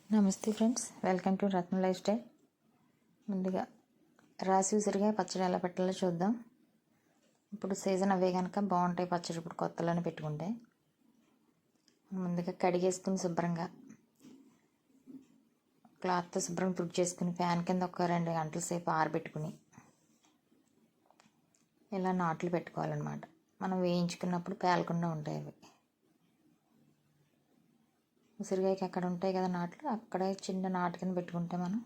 నమస్తే friends, welcome to Ratna life style. ముందుగా రాసి ఉసిరికాయ పచ్చడి ఎలా పెట్టాలో చూద్దాం. ఇప్పుడు సీజన్ అవే కనుక బాగుంటాయి పచ్చడి. ఇప్పుడు కొత్తలోనే పెట్టుకుంటే ముందుగా కడిగేసుకుని శుభ్రంగా క్లాత్తో శుభ్రంగా తుడి చేసుకుని ఫ్యాన్ కింద ఒక 2 గంటల సేపు ఆరబెట్టుకుని ఇలా నాట్లు పెట్టుకోవాలన్నమాట. మనం వేయించుకున్నప్పుడు పేలకుండా ఉంటాయి అవి. ఉసిరికాయకి అక్కడ ఉంటాయి కదా నాట్లు, అక్కడే చిన్న నాటు కింద పెట్టుకుంటే మనం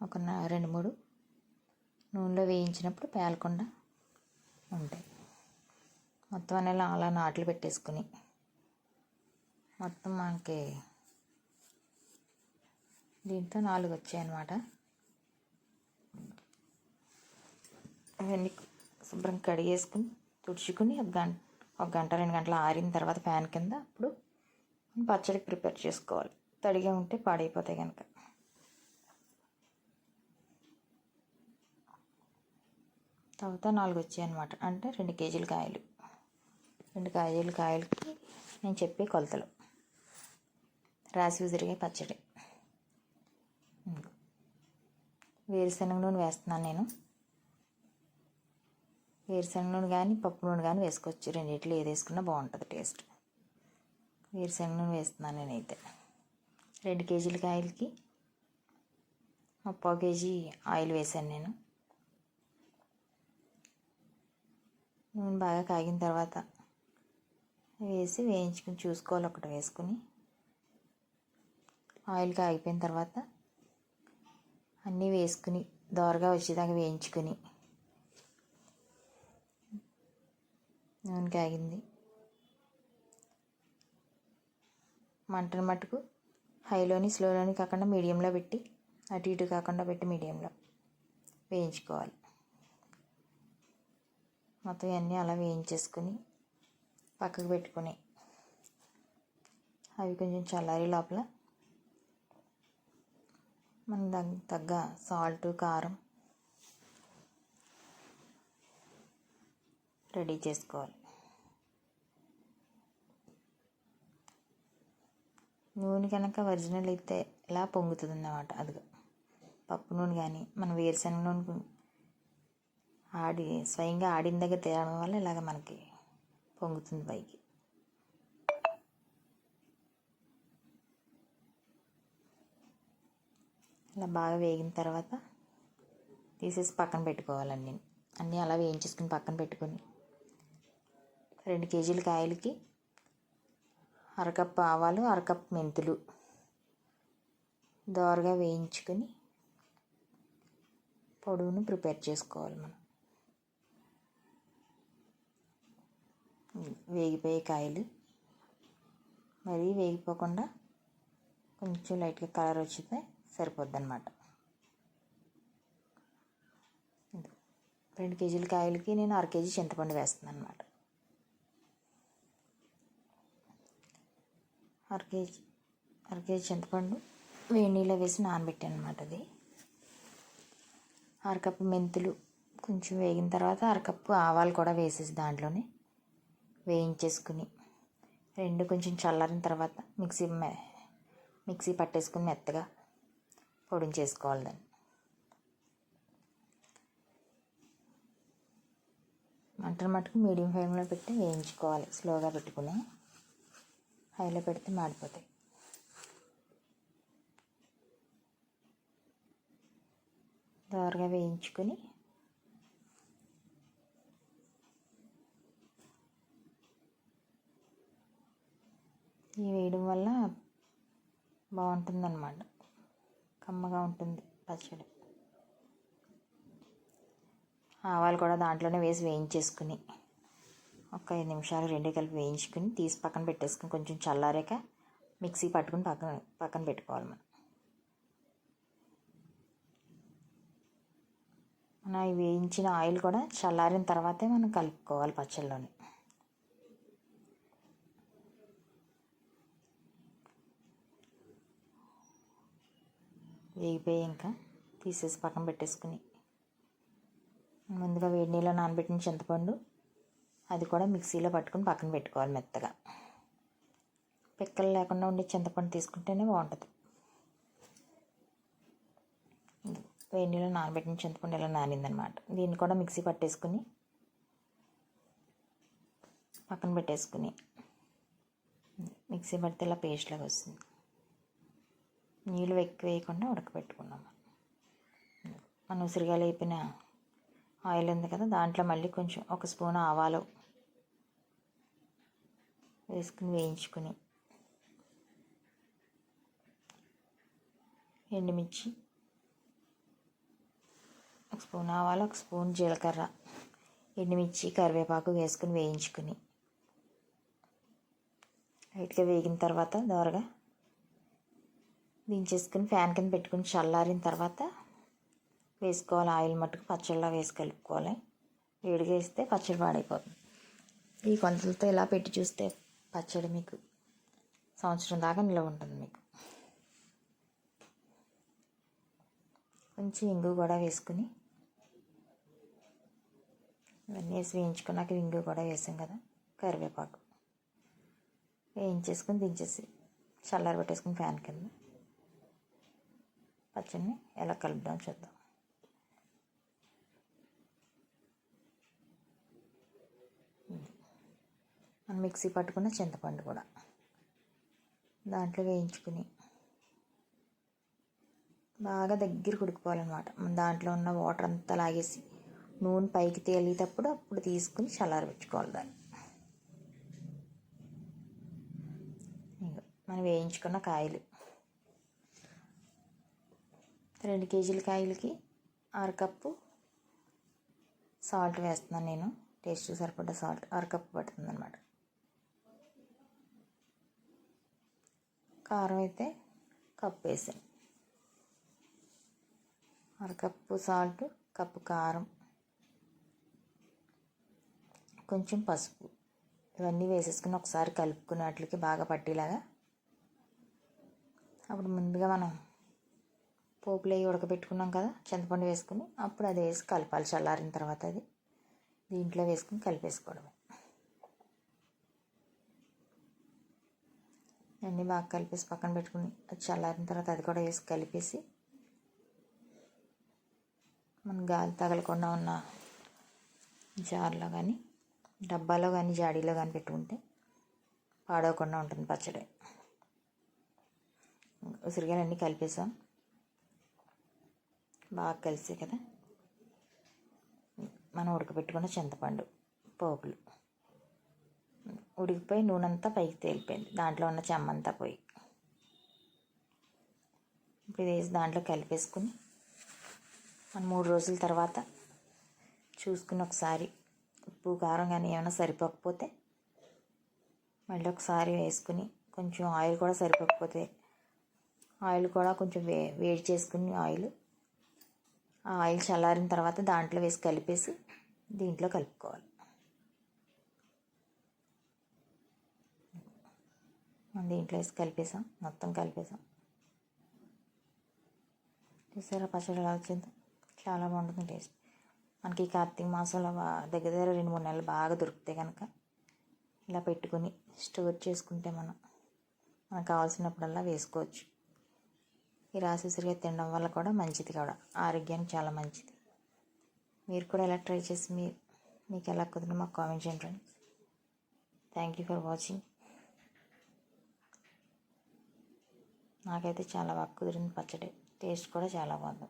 ఒక 2-3 నూనెలో వేయించినప్పుడు పేలకుండా ఉంటాయి. మొత్తం అనేలా అలా నాట్లు పెట్టేసుకుని మొత్తం మనకి దీంతో 4 వచ్చాయన్నమాట. అవన్నీ శుభ్రం కడిగేసుకుని తుడుచుకుని ఒక గంట 2 గంటలు ఆరిన తర్వాత ఫ్యాన్ కింద అప్పుడు పచ్చడికి ప్రిపేర్ చేసుకోవాలి. తడిగా ఉంటే పాడైపోతాయి కనుక. తర్వాత 4 వచ్చాయి అన్నమాట. అంటే 2 కేజీల కాయలు. 2 కేజీల కాయలకి నేను చెప్పే కొలతలు. రాసి ఉసిరికాయ పచ్చడి. వేరుశనగ నూనె వేస్తున్నాను నేను. వేరుశనగ నూనె కానీ పప్పు నూనె కానీ వేసుకోవచ్చు. రెండిట్లో ఏది వేసుకున్నా బాగుంటుంది టేస్ట్. వేరుశనగ నూనె వేస్తున్నాను నేనైతే. 2 కేజీల కాయలకి 1/4 కేజీ ఆయిల్ వేసాను నేను. నూనె బాగా కాగిన తర్వాత వేసి వేయించుకుని చూసుకోవాలి. ఒకటి వేసుకుని ఆయిల్ కాగిపోయిన తర్వాత అన్నీ వేసుకుని దోరగా వచ్చేదాకా వేయించుకుని నూనె కాగింది. మంటను మట్టుకు హైలోని స్లోలోని కాకుండా మీడియంలో పెట్టి, అటు ఇటు కాకుండా పెట్టి మీడియంలో వేయించుకోవాలి. మొత్తం అన్నీ అలా వేయించేసుకుని పక్కకు పెట్టుకుని అవి కొంచెం చల్లారి లోపల మనం దానికి తగ్గ సాల్ట్, కారం రెడీ చేసుకోవాలి. నూనె కనుక ఒరిజినల్ అయితే ఇలా పొంగుతుంది అన్నమాట. అదిగో పప్పు నూనె కానీ మన వేరుశనగ నూనె స్వయంగా ఆడిన దగ్గర తేవడం వల్ల ఇలాగ మనకి పొంగుతుంది పైకి. ఇలా బాగా వేగిన తర్వాత తీసేసి పక్కన పెట్టుకోవాలండి. అన్నీ అలా వేయించేసుకుని పక్కన పెట్టుకొని 2 కేజీల కాయలకి 1/2 కప్పు ఆవాలు, 1/2 కప్పు మెంతులు దోరగా వేయించుకొని పొడువును ప్రిపేర్ చేసుకోవాలి. మనం వేగిపోయే కాయలు మరీ వేగిపోకుండా కొంచెం లైట్గా కలర్ వచ్చితే సరిపోద్ది అన్నమాట. 2 కేజీల కాయలకి నేను 1/2 కేజీ చింతపండు వేస్తున్నాను అన్నమాట. 1/2 కేజీ చింతపండు వేడి నీళ్ళు వేసి నానబెట్టాను అన్నమాట. అది 1/2 కప్పు మెంతులు కొంచెం వేగిన తర్వాత 1/2 కప్పు ఆవాలు కూడా వేసేసి దాంట్లోనే వేయించేసుకుని 2 కొంచెం చల్లారిన తర్వాత మిక్సీ పట్టేసుకుని మెత్తగా పొడించేసుకోవాలి. దాన్ని మంటను మట్టుకు మీడియం ఫ్లేమ్లో పెట్టి వేయించుకోవాలి. స్లోగా పెట్టుకుని, హైలో పెడితే మాడిపోతాయి. దోరగా వేయించుకొని ఇవి వేయడం వల్ల బాగుంటుందన్నమాట. కమ్మగా ఉంటుంది పచ్చడి. ఆవాలు కూడా దాంట్లోనే వేసి వేయించేసుకుని ఒక 5 నిమిషాలు 2 కలిపి వేయించుకుని తీసి పక్కన పెట్టేసుకుని కొంచెం చల్లారాక మిక్సీ పట్టుకుని పక్కన పెట్టుకోవాలి. మనం వేయించిన ఆయిల్ కూడా చల్లారిన తర్వాతే మనం కలుపుకోవాలి పచ్చళ్ళలోని. వేగిపోయి ఇంకా తీసేసి పక్కన పెట్టేసుకుని ముందుగా వేడి నీళ్ళలో నానబెట్టిన చింతపండు అది కూడా మిక్సీలో పట్టుకుని పక్కన పెట్టుకోవాలి మెత్తగా. పిక్కలు లేకుండా ఉండే చింతపండు తీసుకుంటేనే బాగుంటుంది. వేడి నీళ్ళు నానబెట్టిన చింతపండు ఇలా నానిందనమాట. దీన్ని కూడా మిక్సీ పట్టేసుకుని పక్కన పెట్టేసుకుని మిక్సీ పడితే ఇలా పేస్ట్ లాగా వస్తుంది. నీళ్ళు ఎక్కువ వేయకుండా ఉడకబెట్టుకున్నాము. మన ఉసిరికాయలు అయిపోయిన ఆయిల్ ఉంది కదా, దాంట్లో మళ్ళీ కొంచెం ఒక స్పూన్ ఆవాలు వేసుకుని వేయించుకుని ఎండుమిర్చి, ఒక స్పూన్ ఆవాలు, ఒక స్పూన్ జీలకర్ర, ఎండుమిర్చి, కరివేపాకు వేసుకుని వేయించుకుని లైట్గా వేగిన తర్వాత దోరగా దించేసుకుని ఫ్యాన్ కింద పెట్టుకుని చల్లారిన తర్వాత వేసుకోవాలి. ఆయిల్ మట్టుకు పచ్చళ్ళలో వేసి కలుపుకోవాలి. వేడిగా వేస్తే పచ్చడి పాడైపోతుంది. ఈ కొలతలతో ఇలా పెట్టి చూస్తే పచ్చడి మీకు సంవత్సరం దాకా నిలవ ఉంటుంది. మీకు కొంచెం ఇంగు కూడా వేసుకుని ఇవన్నీ వేసి వేయించుకున్నాక ఇంగు కూడా వేసాం కదా, కరివేపాకు వేయించేసుకుని దించేసి చల్లారి పెట్టేసుకుని ఫ్యాన్ కింద పచ్చడిని ఎలా కలుపుదాం చూద్దాం. మనం మిక్సీ పట్టుకున్న చింతపండు కూడా దాంట్లో వేయించుకుని బాగా దగ్గర ఉడికిపోవాలన్నమాట. దాంట్లో ఉన్న వాటర్ అంతా లాగేసి నూనె పైకి తేలేటప్పుడు అప్పుడు తీసుకుని చల్లారి పెట్టుకోవాలి దాన్ని. మనం వేయించుకున్న కాయలు 2 కేజీల కాయలకి 1/2 కప్పు సాల్ట్ వేస్తున్నాను నేను. టేస్ట్ సరిపడ్డ సాల్ట్ 1/2 కప్పు పడుతుంది అన్నమాట. కారం అయితే కప్పు వేసాను. 1/2 కప్పు సాల్ట్, కప్పు కారం, కొంచెం పసుపు ఇవన్నీ వేసేసుకుని ఒకసారి కలుపుకుని వాటికి బాగా పట్టేలాగా. అప్పుడు ముందుగా మనం పోపులు అవి ఉడకబెట్టుకున్నాం కదా, చింతపండు వేసుకుని అప్పుడు అది వేసి కలపాలి. చల్లారిన తర్వాత అది దీంట్లో వేసుకుని కలిపేసుకోవడమే. అన్నీ బాగా కలిపేసి పక్కన పెట్టుకుని అది చల్లారిన తర్వాత అది కూడా వేసి కలిపేసి మనం గాలి తగలకుండా ఉన్న జార్లో కానీ డబ్బాలో కానీ జాడీలో కానీ పెట్టుకుంటే పాడవకుండా ఉంటుంది పచ్చడి. ఉసిరికాయలు అన్నీ కలిపేసాం, బాగా కలిసే కదా. మనం ఉడకబెట్టుకున్న చింతపండు పోపులు ఉడికిపోయి నూనె అంతా పైకి తేలిపోయింది, దాంట్లో ఉన్న చెమ్మంతా పోయి. ఇప్పుడు ఇది వేసి దాంట్లో కలిపేసుకుని మనం 3 రోజుల తర్వాత చూసుకుని ఒకసారి ఉప్పు కారం కానీ ఏమైనా సరిపోకపోతే మళ్ళీ ఒకసారి వేసుకుని, కొంచెం ఆయిల్ కూడా సరిపోకపోతే ఆయిల్ కూడా కొంచెం వేడి చేసుకుని ఆ ఆయిల్ చల్లారిన తర్వాత దాంట్లో వేసి కలిపేసి దీంట్లో కలుపుకోవాలి. దీంట్లో వేసి కలిపేసాం, మొత్తం కలిపేసాం. చూసారా పచ్చడి ఎలా వచ్చిందో? చాలా బాగుంటుంది టేస్ట్. మనకి కార్తీక మాసంలో దగ్గర 2-3 నెలలు బాగా దొరుకుతాయి కనుక ఇలా పెట్టుకుని స్టోర్ చేసుకుంటే మనకు కావాల్సినప్పుడల్లా వేసుకోవచ్చు. ఈ రాసి ఉసిరికాయ తినడం వల్ల కూడా మంచిది కూడా, ఆరోగ్యానికి చాలా మంచిది. మీరు కూడా ఇలా ట్రై చేసి మీకు ఎలా కుదిరినా మాకు కామెంట్ చేయండి friends. Thank you for watching. నాకైతే చాలా బాగా కుదిరింది పచ్చడి, టేస్ట్ కూడా చాలా బాగుంది.